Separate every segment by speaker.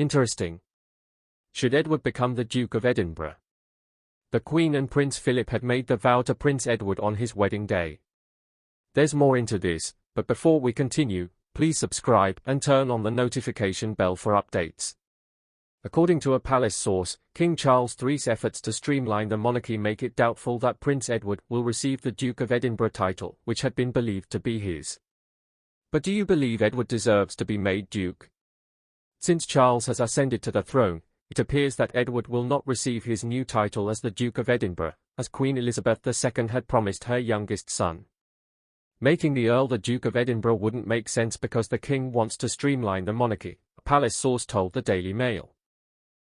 Speaker 1: Interesting. Should Edward become the Duke of Edinburgh? The Queen and Prince Philip had made the vow to Prince Edward on his wedding day. There's more into this, but before we continue, please subscribe and turn on the notification bell for updates. According to a palace source, King Charles III's efforts to streamline the monarchy make it doubtful that Prince Edward will receive the Duke of Edinburgh title, which had been believed to be his. But do you believe Edward deserves to be made Duke? Since Charles has ascended to the throne, it appears that Edward will not receive his new title as the Duke of Edinburgh, as Queen Elizabeth II had promised her youngest son. Making the Earl the Duke of Edinburgh wouldn't make sense because the King wants to streamline the monarchy, a palace source told the Daily Mail.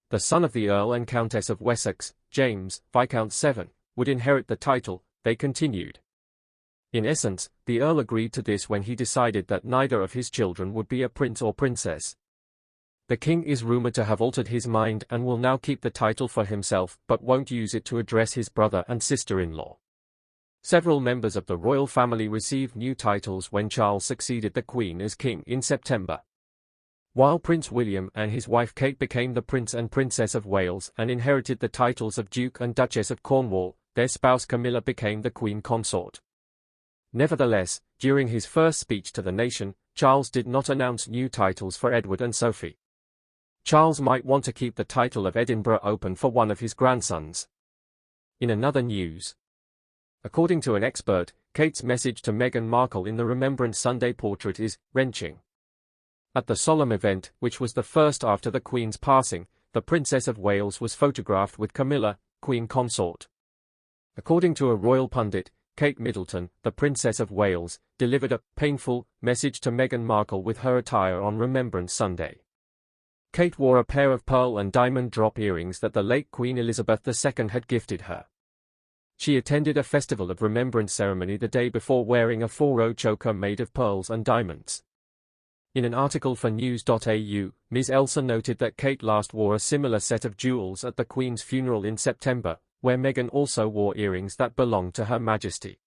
Speaker 1: The son of the Earl and Countess of Wessex, James, Viscount Severn, would inherit the title, they continued. In essence, the Earl agreed to this when he decided that neither of his children would be a prince or princess. The King is rumored to have altered his mind and will now keep the title for himself but won't use it to address his brother and sister-in-law. Several members of the royal family received new titles when Charles succeeded the Queen as king in September. While Prince William and his wife Kate became the Prince and Princess of Wales and inherited the titles of Duke and Duchess of Cornwall, their spouse Camilla became the Queen Consort. Nevertheless, during his first speech to the nation, Charles did not announce new titles for Edward and Sophie. Charles might want to keep the title of Edinburgh open for one of his grandsons. In another news, according to an expert, Kate's message to Meghan Markle in the Remembrance Sunday portrait is wrenching. At the solemn event, which was the first after the Queen's passing, the Princess of Wales was photographed with Camilla, Queen Consort. According to a royal pundit, Kate Middleton, the Princess of Wales, delivered a painful message to Meghan Markle with her attire on Remembrance Sunday. Kate wore a pair of pearl and diamond drop earrings that the late Queen Elizabeth II had gifted her. She attended a festival of remembrance ceremony the day before wearing a 4-row choker made of pearls and diamonds. In an article for news.au, Ms. Elsa noted that Kate last wore a similar set of jewels at the Queen's funeral in September, where Meghan also wore earrings that belonged to Her Majesty.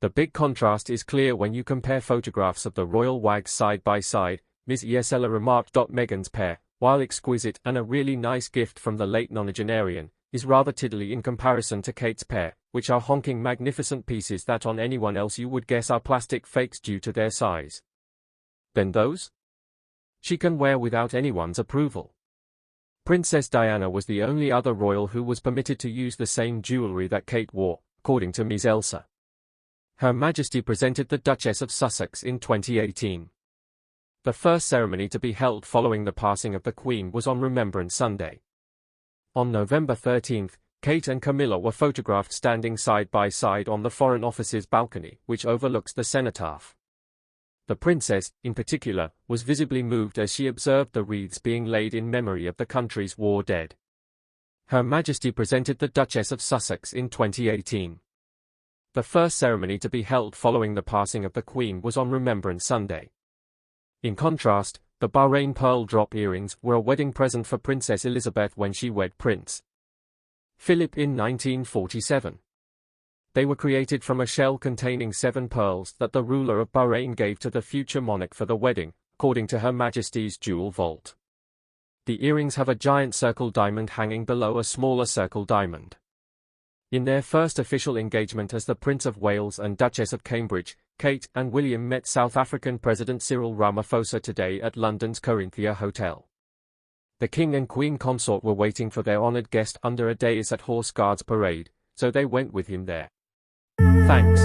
Speaker 1: The big contrast is clear when you compare photographs of the royal wags side by side, Ms. Elsa remarked. Meghan's pair, while exquisite and a really nice gift from the late nonagenarian, is rather tiddly in comparison to Kate's pair, which are honking magnificent pieces that on anyone else you would guess are plastic fakes due to their size. Then those? She can wear without anyone's approval. Princess Diana was the only other royal who was permitted to use the same jewelry that Kate wore, according to Ms. Elsa. Her Majesty presented the Duchess of Sussex in 2018. The first ceremony to be held following the passing of the Queen was on Remembrance Sunday. On November 13, Kate and Camilla were photographed standing side by side on the Foreign Office's balcony, which overlooks the cenotaph. The princess, in particular, was visibly moved as she observed the wreaths being laid in memory of the country's war dead. Her Majesty presented the Duchess of Sussex in 2018. The first ceremony to be held following the passing of the Queen was on Remembrance Sunday. In contrast, the Bahrain pearl drop earrings were a wedding present for Princess Elizabeth when she wed Prince Philip in 1947. They were created from a shell containing 7 pearls that the ruler of Bahrain gave to the future monarch for the wedding, according to Her Majesty's jewel vault. The earrings have a giant circle diamond hanging below a smaller circle diamond. In their first official engagement as the Prince of Wales and Duchess of Cambridge, Kate and William met South African President Cyril Ramaphosa today at London's Corinthia Hotel. The King and Queen Consort were waiting for their honoured guest under a dais at Horse Guards Parade, so they went with him there. Thanks.